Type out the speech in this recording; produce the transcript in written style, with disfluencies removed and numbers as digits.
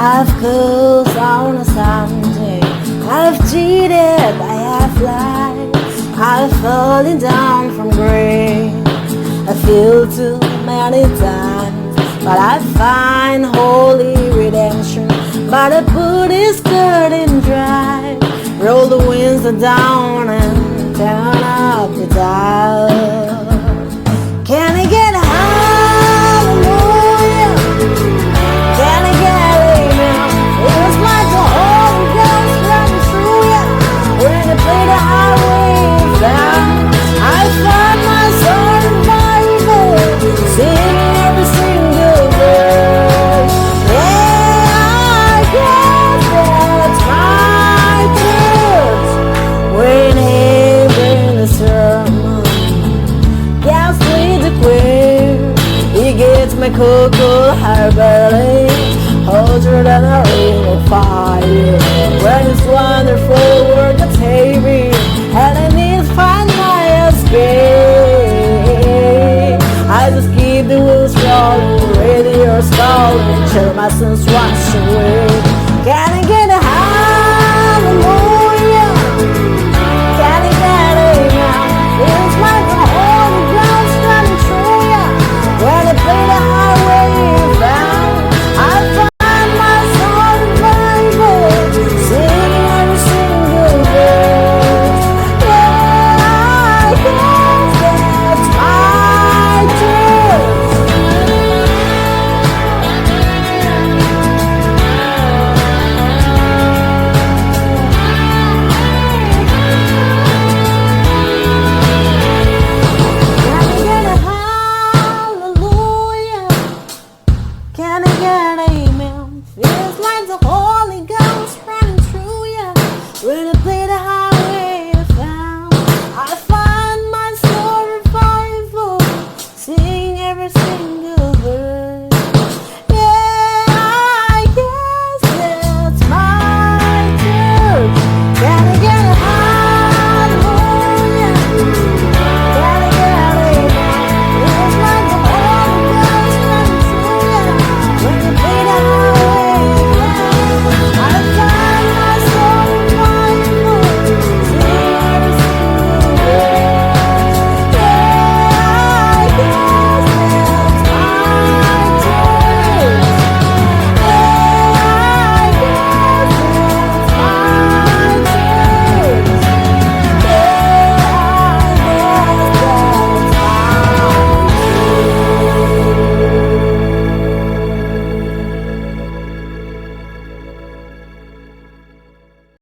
I've cursed on a Sunday, I've cheated, I have lied, I've fallen down from grace. I feel too many times, but I find holy redemption. But I put his curtain dry, roll the winds down and turn up the dial.